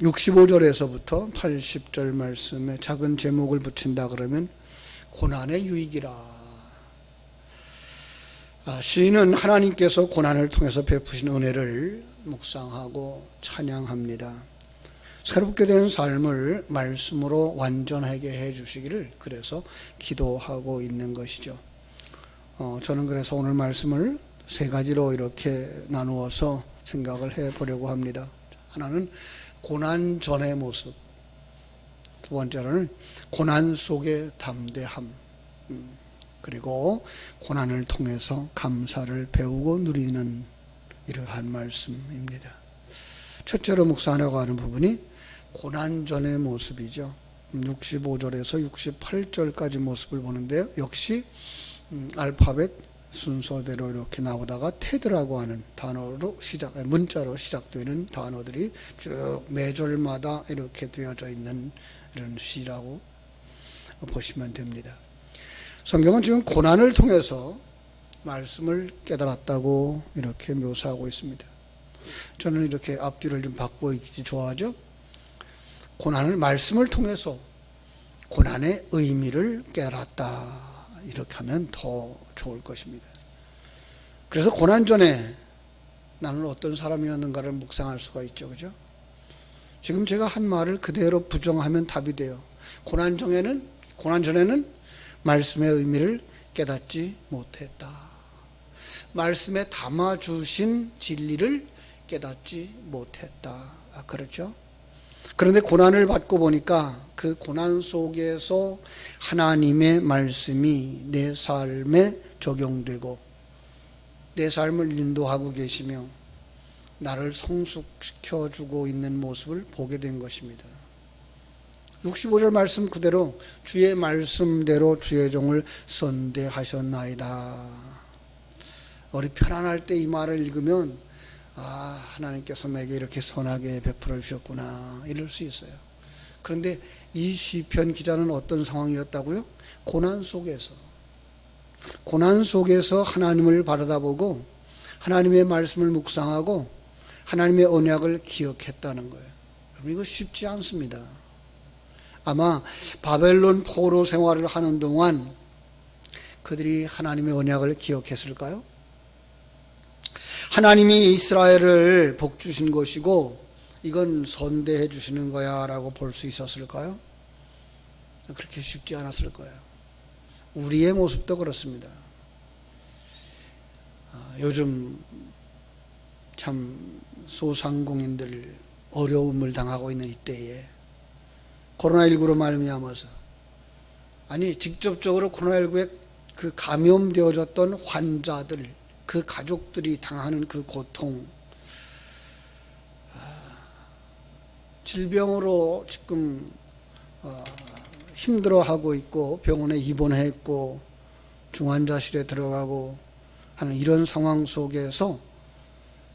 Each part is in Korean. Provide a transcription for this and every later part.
65절에서부터 80절 말씀에 작은 제목을 붙인다 그러면 고난의 유익이라. 시인은 하나님께서 고난을 통해서 베푸신 은혜를 묵상하고 찬양합니다. 새롭게 된 삶을 말씀으로 완전하게 해 주시기를 그래서 기도하고 있는 것이죠. 저는 그래서 오늘 말씀을 세 가지로 이렇게 나누어서 생각을 해 보려고 합니다. 하나는 고난 전의 모습, 두 번째로는 고난 속의 담대함, 그리고 고난을 통해서 감사를 배우고 누리는 이러한 말씀입니다. 첫째로 묵상하려고 하는 부분이 고난 전의 모습이죠. 65절에서 68절까지 모습을 보는데요. 역시 알파벳 순서대로 이렇게 나오다가 테드라고 하는 단어로 문자로 시작되는 단어들이 쭉 매절마다 이렇게 되어져 있는 이런 시라고 보시면 됩니다. 성경은 지금 고난을 통해서 말씀을 깨달았다고 이렇게 묘사하고 있습니다. 저는 이렇게 앞뒤를 좀 바꾸어 읽기 좋아하죠. 고난을 말씀을 통해서 고난의 의미를 깨달았다. 이렇게 하면 더 좋을 것입니다. 그래서 고난 전에 나는 어떤 사람이었는가를 묵상할 수가 있죠. 그죠? 지금 제가 한 말을 그대로 부정하면 답이 돼요. 고난 전에는 말씀의 의미를 깨닫지 못했다. 말씀에 담아주신 진리를 깨닫지 못했다. 그렇죠? 그런데 고난을 받고 보니까 그 고난 속에서 하나님의 말씀이 내 삶에 적용되고 내 삶을 인도하고 계시며 나를 성숙시켜주고 있는 모습을 보게 된 것입니다. 65절 말씀 그대로 주의 말씀대로 주의 종을 선대하셨나이다. 우리 편안할 때 이 말을 읽으면 하나님께서 내게 이렇게 선하게 베풀어 주셨구나 이럴 수 있어요. 그런데 이 시편 기자는 어떤 상황이었다고요? 고난 속에서 하나님을 바라다보고 하나님의 말씀을 묵상하고 하나님의 언약을 기억했다는 거예요. 여러분 이거 쉽지 않습니다. 아마 바벨론 포로 생활을 하는 동안 그들이 하나님의 언약을 기억했을까요? 하나님이 이스라엘을 복 주신 것이고 이건 선대해 주시는 거야 라고 볼 수 있었을까요? 그렇게 쉽지 않았을 거예요. 우리의 모습도 그렇습니다. 요즘 참 소상공인들 어려움을 당하고 있는 이때에 코로나19로 말미암아서 직접적으로 코로나19에 그 감염되어졌던 환자들 그 가족들이 당하는 그 고통, 질병으로 지금 힘들어하고 있고 병원에 입원했고 중환자실에 들어가고 하는 이런 상황 속에서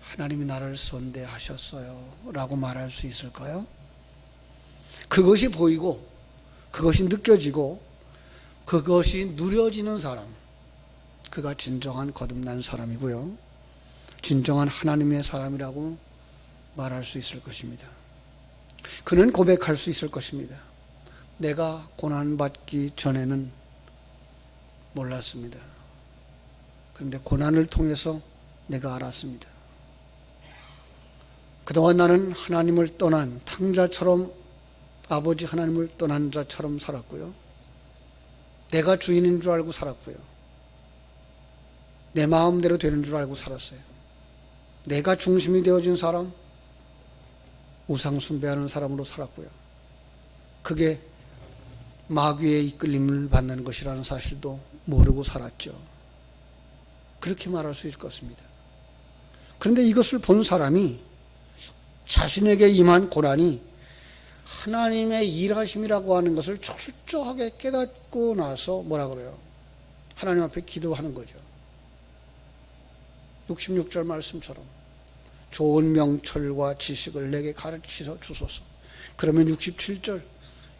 하나님이 나를 선대하셨어요 라고 말할 수 있을까요? 그것이 보이고 그것이 느껴지고 그것이 누려지는 사람, 그가 진정한 거듭난 사람이고요. 진정한 하나님의 사람이라고 말할 수 있을 것입니다. 그는 고백할 수 있을 것입니다. 내가 고난받기 전에는 몰랐습니다. 그런데 고난을 통해서 내가 알았습니다. 그동안 나는 하나님을 떠난 탕자처럼 아버지 하나님을 떠난 자처럼 살았고요. 내가 주인인 줄 알고 살았고요. 내 마음대로 되는 줄 알고 살았어요. 내가 중심이 되어진 사람, 우상 숭배하는 사람으로 살았고요. 그게 마귀의 이끌림을 받는 것이라는 사실도 모르고 살았죠. 그렇게 말할 수 있을 것입니다. 그런데 이것을 본 사람이 자신에게 임한 고난이 하나님의 일하심이라고 하는 것을 철저하게 깨닫고 나서 뭐라 그래요? 하나님 앞에 기도하는 거죠. 66절 말씀처럼 좋은 명철과 지식을 내게 가르치셔 주소서. 그러면 67절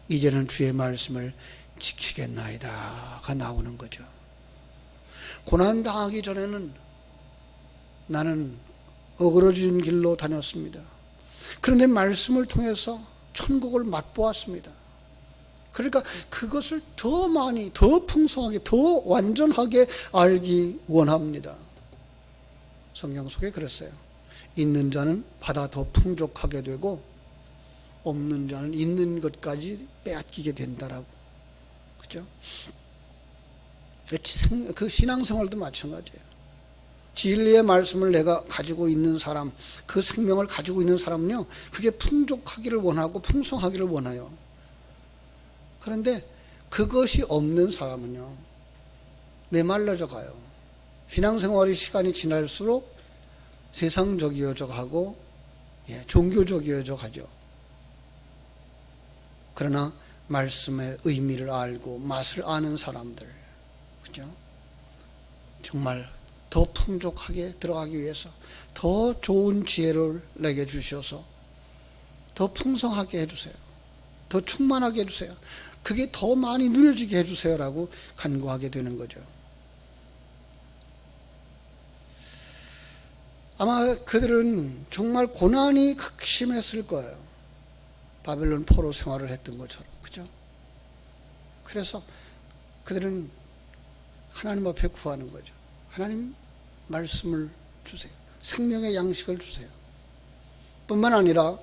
이제는 주의 말씀을 지키겠나이다가 나오는 거죠. 고난당하기 전에는 나는 어그러진 길로 다녔습니다. 그런데 말씀을 통해서 천국을 맛보았습니다. 그러니까 그것을 더 많이, 더 풍성하게, 더 완전하게 알기 원합니다. 성경 속에 그랬어요. 있는 자는 받아 더 풍족하게 되고 없는 자는 있는 것까지 빼앗기게 된다라고. 그죠? 그 신앙생활도 마찬가지예요. 진리의 말씀을 내가 가지고 있는 사람, 그 생명을 가지고 있는 사람은요, 그게 풍족하기를 원하고 풍성하기를 원해요. 그런데 그것이 없는 사람은요, 메말라져 가요. 신앙생활의 시간이 지날수록 세상적이어져 가고, 종교적이어져 가죠. 그러나 말씀의 의미를 알고 맛을 아는 사람들, 그죠? 정말 더 풍족하게 들어가기 위해서 더 좋은 지혜를 내게 주셔서 더 풍성하게 해주세요. 더 충만하게 해주세요. 그게 더 많이 누려지게 해주세요라고 간구하게 되는 거죠. 아마 그들은 정말 고난이 극심했을 거예요. 바벨론 포로 생활을 했던 것처럼. 그죠? 그래서 그들은 하나님 앞에 구하는 거죠. 하나님 말씀을 주세요. 생명의 양식을 주세요. 뿐만 아니라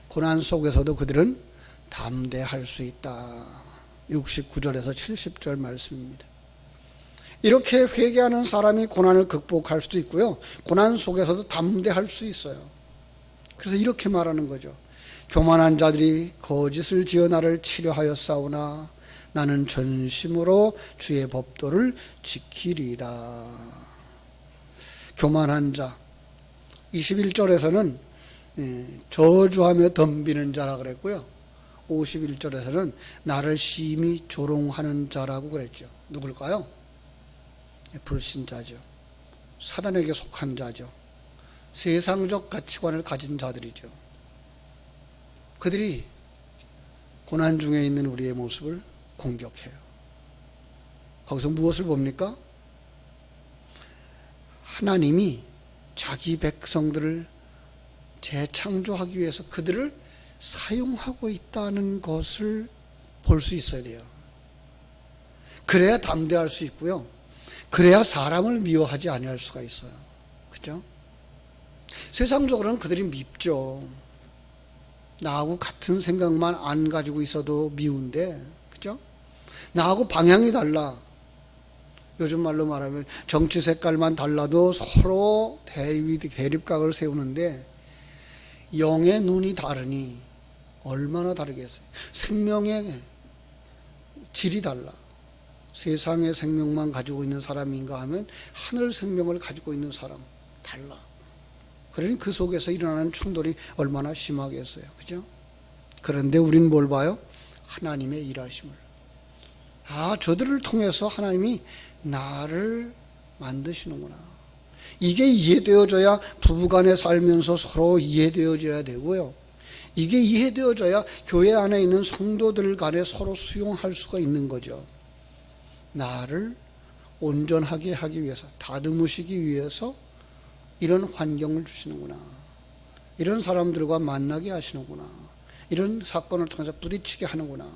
고난 속에서도 그들은 담대할 수 있다. 69절에서 70절 말씀입니다. 이렇게 회개하는 사람이 고난을 극복할 수도 있고요. 고난 속에서도 담대할 수 있어요. 그래서 이렇게 말하는 거죠. 교만한 자들이 거짓을 지어 나를 치려하였사오나 나는 전심으로 주의 법도를 지키리이다. 교만한 자, 21절에서는 저주하며 덤비는 자라 그랬고요. 51절에서는 나를 심히 조롱하는 자라고 그랬죠. 누굴까요? 불신자죠. 사단에게 속한 자죠. 세상적 가치관을 가진 자들이죠. 그들이 고난 중에 있는 우리의 모습을 공격해요. 거기서 무엇을 봅니까? 하나님이 자기 백성들을 재창조하기 위해서 그들을 사용하고 있다는 것을 볼 수 있어야 돼요. 그래야 담대할 수 있고요. 그래야 사람을 미워하지 아니할 수가 있어요. 그죠? 세상적으로는 그들이 밉죠. 나하고 같은 생각만 안 가지고 있어도 미운데, 그죠? 나하고 방향이 달라. 요즘 말로 말하면 정치 색깔만 달라도 서로 대립각을 세우는데 영의 눈이 다르니 얼마나 다르겠어요. 생명의 질이 달라. 세상의 생명만 가지고 있는 사람인가 하면 하늘 생명을 가지고 있는 사람 달라. 그러니 그 속에서 일어나는 충돌이 얼마나 심하겠어요. 그죠? 그런데 우리는 뭘 봐요? 하나님의 일하심을. 저들을 통해서 하나님이 나를 만드시는구나. 이게 이해되어져야 부부간에 살면서 서로 이해되어져야 되고요. 이게 이해되어져야 교회 안에 있는 성도들 간에 서로 수용할 수가 있는 거죠. 나를 온전하게 하기 위해서, 다듬으시기 위해서 이런 환경을 주시는구나. 이런 사람들과 만나게 하시는구나. 이런 사건을 통해서 부딪히게 하는구나.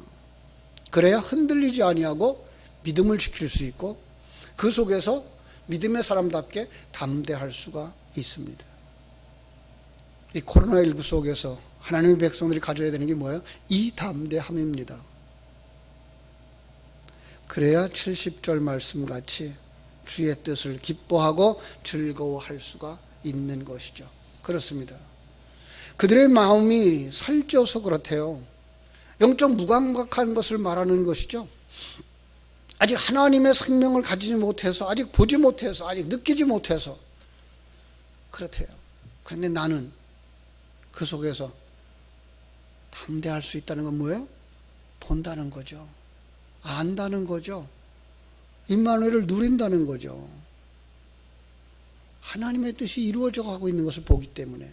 그래야 흔들리지 아니하고 믿음을 지킬 수 있고 그 속에서 믿음의 사람답게 담대할 수가 있습니다. 이 코로나19 속에서 하나님의 백성들이 가져야 되는 게 뭐예요? 이 담대함입니다. 그래야 70절 말씀같이 주의 뜻을 기뻐하고 즐거워할 수가 있는 것이죠. 그렇습니다. 그들의 마음이 살쪄서 그렇대요. 영적 무감각한 것을 말하는 것이죠. 아직 하나님의 생명을 가지지 못해서, 아직 보지 못해서, 아직 느끼지 못해서 그렇대요. 그런데 나는 그 속에서 담대할 수 있다는 건 뭐예요? 본다는 거죠. 안다는 거죠. 임마누엘을 누린다는 거죠. 하나님의 뜻이 이루어져 가고 있는 것을 보기 때문에,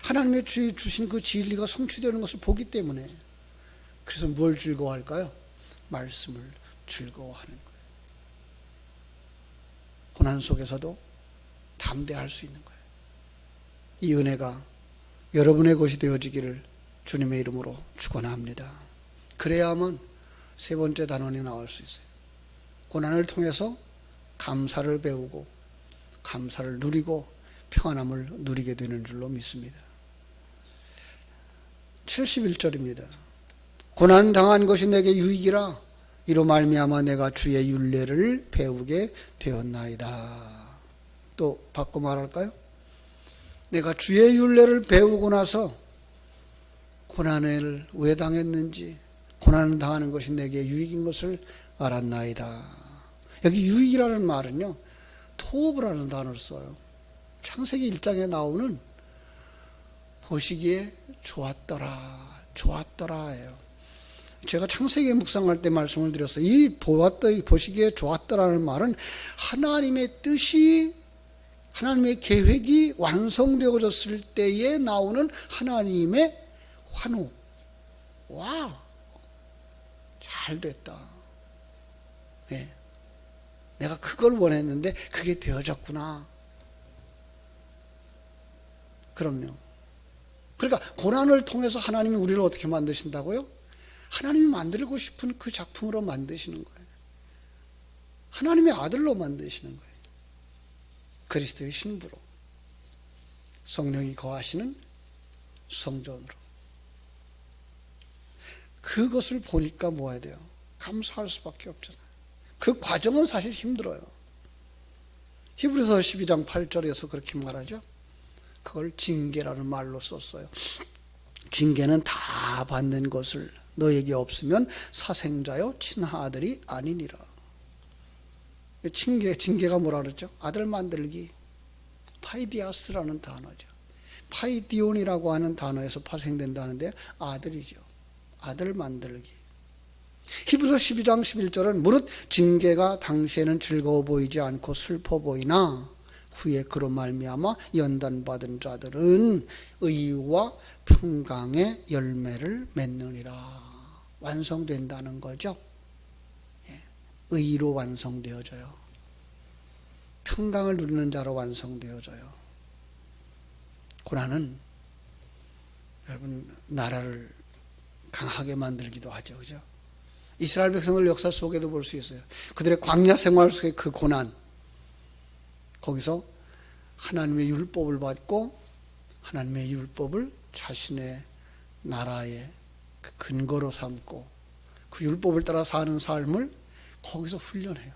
하나님의 주신 그 진리가 성취되는 것을 보기 때문에, 그래서 뭘 즐거워할까요? 말씀을 즐거워하는 거예요. 고난 속에서도 담대할 수 있는 거예요. 이 은혜가 여러분의 것이 되어지기를 주님의 이름으로 축원합니다. 그래야만 세 번째 단원이 나올 수 있어요. 고난을 통해서 감사를 배우고 감사를 누리고 평안함을 누리게 되는 줄로 믿습니다. 71절입니다. 고난 당한 것이 내게 유익이라 이로 말미암아 내가 주의 율례를 배우게 되었나이다. 또 바꿔 말할까요? 내가 주의 율례를 배우고 나서 고난을 왜 당했는지, 고난을 당하는 것이 내게 유익인 것을 알았나이다. 여기 유익이라는 말은요, 토브라는 단어를 써요. 창세기 1장에 나오는 보시기에 좋았더라예요. 제가 창세기에 묵상할 때 말씀을 드렸어요. 이 보시기에 좋았더라는 말은 하나님의 뜻이, 하나님의 계획이 완성되어졌을 때에 나오는 하나님의 환호. 와, 잘 됐다. 네. 내가 그걸 원했는데 그게 되어졌구나. 그럼요. 그러니까 고난을 통해서 하나님이 우리를 어떻게 만드신다고요? 하나님이 만들고 싶은 그 작품으로 만드시는 거예요. 하나님의 아들로 만드시는 거예요. 그리스도의 신부로, 성령이 거하시는 성전으로. 그것을 보니까 뭐 해야 돼요? 감사할 수밖에 없잖아요. 그 과정은 사실 힘들어요. 히브리서 12장 8절에서 그렇게 말하죠. 그걸 징계라는 말로 썼어요. 징계는 다 받는 것을 너에게 없으면 사생자요 친아들이 아니니라. 징계가 뭐라 그랬죠? 아들 만들기. 파이디아스라는 단어죠. 파이디온이라고 하는 단어에서 파생된다는데 아들이죠. 아들 만들기. 히브리서 12장 11절은 무릇 징계가 당시에는 즐거워 보이지 않고 슬퍼 보이나 후에 그로 말미암아 연단받은 자들은 의와 평강의 열매를 맺느니라. 완성된다는 거죠. 의로 완성되어져요. 평강을 누리는 자로 완성되어져요. 고난은 여러분 나라를 강하게 만들기도 하죠. 그죠? 이스라엘 백성들 역사 속에도 볼 수 있어요. 그들의 광야 생활 속의 그 고난, 거기서 하나님의 율법을 받고 하나님의 율법을 자신의 나라의 그 근거로 삼고 그 율법을 따라 사는 삶을 거기서 훈련해요.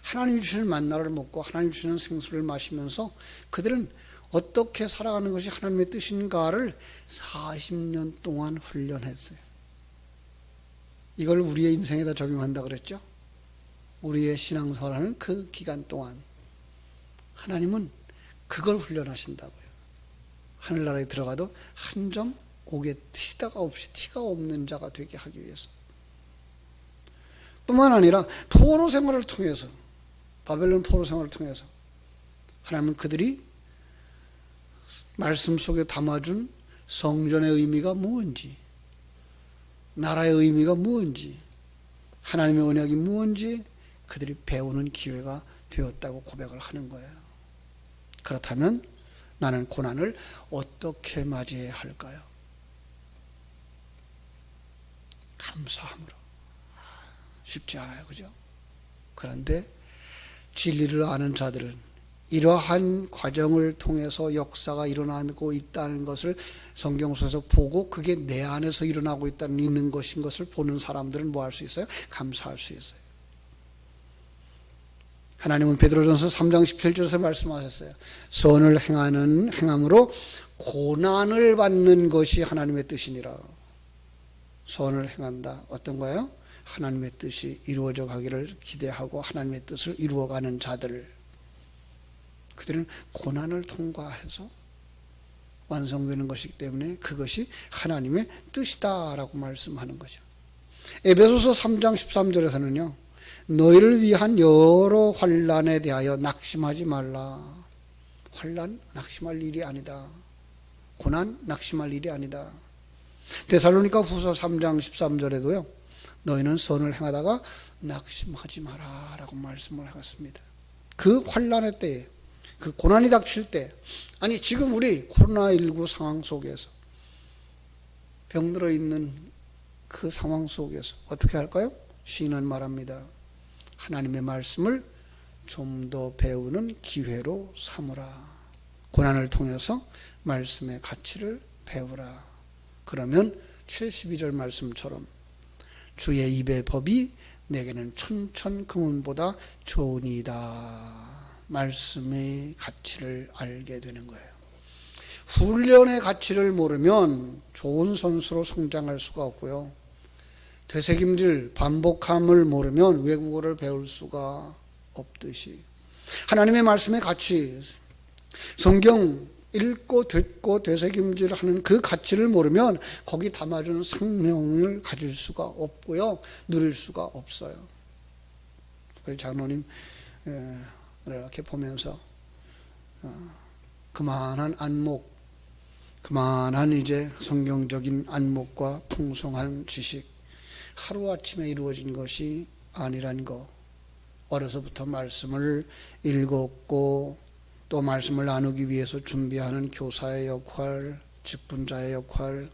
하나님이 주시는 만나를 먹고 하나님이 주시는 생수를 마시면서 그들은 어떻게 살아가는 것이 하나님의 뜻인가를 40년 동안 훈련했어요. 이걸 우리의 인생에다 적용한다 그랬죠. 우리의 신앙생활하는 그 기간 동안 하나님은 그걸 훈련하신다고요. 하늘나라에 들어가도 한 점 옥에 티가 없는 자가 되게 하기 위해서. 뿐만 아니라 포로 생활을 통해서, 바벨론 포로 생활을 통해서 하나님은 그들이 말씀 속에 담아준 성전의 의미가 무엇인지, 나라의 의미가 무엇인지, 하나님의 언약이 무엇인지 그들이 배우는 기회가 되었다고 고백을 하는 거예요. 그렇다면 나는 고난을 어떻게 맞이해야 할까요? 감사함으로. 쉽지 않아요. 그죠? 그런데 진리를 아는 자들은 이러한 과정을 통해서 역사가 일어나고 있다는 것을 성경 속에서 보고 그게 내 안에서 일어나고 있는 것인 것을 보는 사람들은 뭐 할 수 있어요? 감사할 수 있어요. 하나님은 베드로전서 3장 17절에서 말씀하셨어요. 선을 행함으로 고난을 받는 것이 하나님의 뜻이니라. 선을 행한다. 어떤 거예요? 하나님의 뜻이 이루어져 가기를 기대하고 하나님의 뜻을 이루어가는 자들, 그들은 고난을 통과해서 완성되는 것이기 때문에 그것이 하나님의 뜻이다라고 말씀하는 거죠. 에베소서 3장 13절에서는요. 너희를 위한 여러 환난에 대하여 낙심하지 말라. 환난 낙심할 일이 아니다. 고난 낙심할 일이 아니다. 데살로니가 후서 3장 13절에도요. 너희는 선을 행하다가 낙심하지 마라 라고 말씀을 하셨습니다. 그 환난의 때에 그 고난이 닥칠 때, 아니 지금 우리 코로나19 상황 속에서 병들어 있는 그 상황 속에서 어떻게 할까요? 시인은 말합니다. 하나님의 말씀을 좀 더 배우는 기회로 삼으라. 고난을 통해서 말씀의 가치를 배우라. 그러면 72절 말씀처럼 주의 입의 법이 내게는 천천금은보다 좋으니이다. 말씀의 가치를 알게 되는 거예요. 훈련의 가치를 모르면 좋은 선수로 성장할 수가 없고요. 되새김질, 반복함을 모르면 외국어를 배울 수가 없듯이 하나님의 말씀의 가치, 성경 읽고 듣고 되새김질하는 그 가치를 모르면 거기 담아주는 생명을 가질 수가 없고요. 누릴 수가 없어요. 우리 장로님 이렇게 보면서 그만한 안목, 그만한 이제 성경적인 안목과 풍성한 지식, 하루아침에 이루어진 것이 아니란 거. 어려서부터 말씀을 읽었고 또 말씀을 나누기 위해서 준비하는 교사의 역할, 직분자의 역할,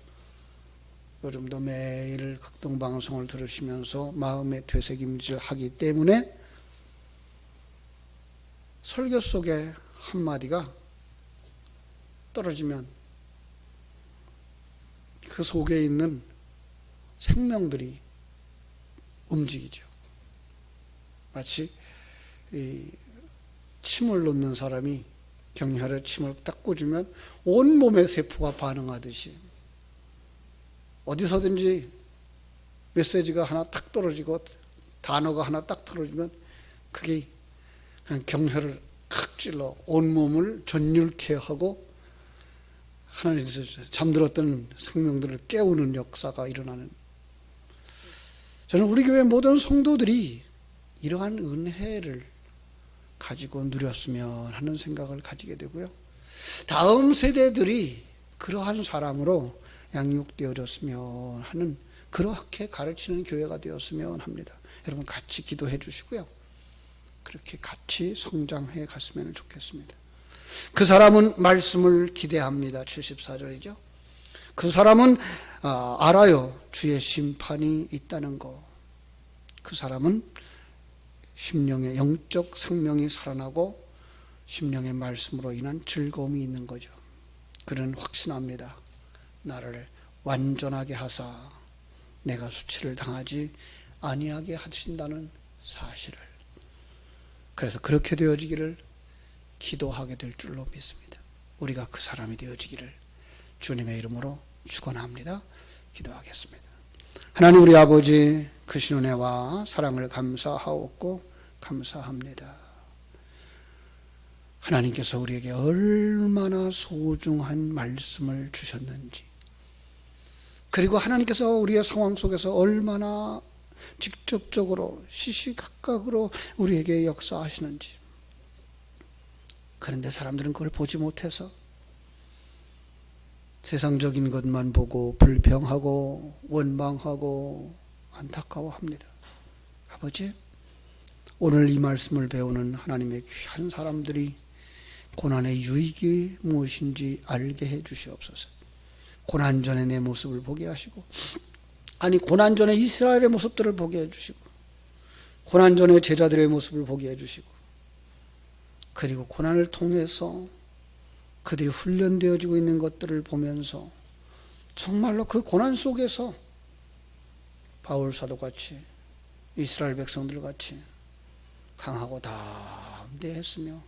요즘도 매일 극동방송을 들으시면서 마음의 되새김질하기 때문에 설교 속에 한마디가 떨어지면 그 속에 있는 생명들이 움직이죠. 마치 이 침을 놓는 사람이 경혈에 침을 딱 꽂으면 온몸의 세포가 반응하듯이 어디서든지 메시지가 하나 딱 떨어지고 단어가 하나 딱 떨어지면 그게 그냥 경혈을 칵 찔러 온몸을 전율케 하고 하나님께서 잠들었던 생명들을 깨우는 역사가 일어나는, 저는 우리 교회 모든 성도들이 이러한 은혜를 가지고 누렸으면 하는 생각을 가지게 되고요. 다음 세대들이 그러한 사람으로 양육되어졌으면 하는, 그렇게 가르치는 교회가 되었으면 합니다. 여러분 같이 기도해 주시고요. 그렇게 같이 성장해 갔으면 좋겠습니다. 그 사람은 말씀을 기대합니다. 74절이죠. 그 사람은 알아요. 주의 심판이 있다는 거. 그 사람은 심령의 영적 생명이 살아나고 심령의 말씀으로 인한 즐거움이 있는 거죠. 그는 확신합니다. 나를 완전하게 하사 내가 수치를 당하지 아니하게 하신다는 사실을. 그래서 그렇게 되어지기를 기도하게 될 줄로 믿습니다. 우리가 그 사람이 되어지기를 주님의 이름으로 축원합니다. 기도하겠습니다. 하나님 우리 아버지, 그 신은혜와 사랑을 감사하옵고 감사합니다. 하나님께서 우리에게 얼마나 소중한 말씀을 주셨는지, 그리고 하나님께서 우리의 상황 속에서 얼마나 직접적으로 시시각각으로 우리에게 역사하시는지. 그런데 사람들은 그걸 보지 못해서 세상적인 것만 보고 불평하고 원망하고 안타까워합니다. 아버지, 오늘 이 말씀을 배우는 하나님의 귀한 사람들이 고난의 유익이 무엇인지 알게 해 주시옵소서. 고난 전에 내 모습을 보게 하시고, 아니 고난 전에 이스라엘의 모습들을 보게 해 주시고, 고난 전에 제자들의 모습을 보게 해 주시고, 그리고 고난을 통해서 그들이 훈련되어지고 있는 것들을 보면서 정말로 그 고난 속에서 바울 사도같이 이스라엘 백성들 같이 강하고 담대했으며,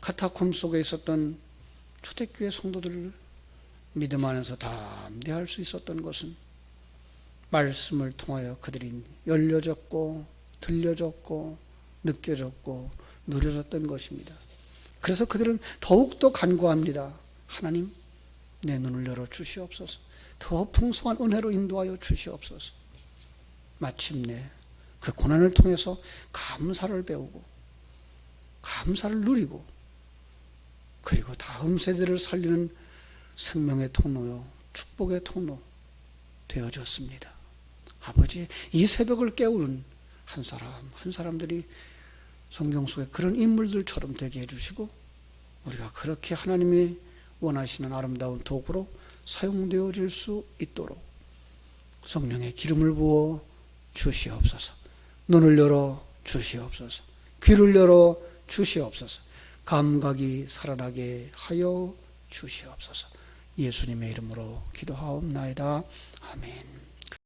카타콤 속에 있었던 초대교회 성도들을 믿음 안에서 담대할 수 있었던 것은 말씀을 통하여 그들이 열려졌고 들려졌고 느껴졌고 누려졌던 것입니다. 그래서 그들은 더욱더 간구합니다. 하나님, 내 눈을 열어 주시옵소서. 더 풍성한 은혜로 인도하여 주시옵소서. 마침내 그 고난을 통해서 감사를 배우고 감사를 누리고, 그리고 다음 세대를 살리는 생명의 통로요 축복의 통로 되어졌습니다. 아버지, 이 새벽을 깨우는 한 사람 한 사람들이 성경 속에 그런 인물들처럼 되게 해주시고, 우리가 그렇게 하나님이 원하시는 아름다운 도구로 사용되어질 수 있도록 성령의 기름을 부어 주시옵소서. 눈을 열어 주시옵소서. 귀를 열어 주시옵소서. 감각이 살아나게 하여 주시옵소서. 예수님의 이름으로 기도하옵나이다. 아멘.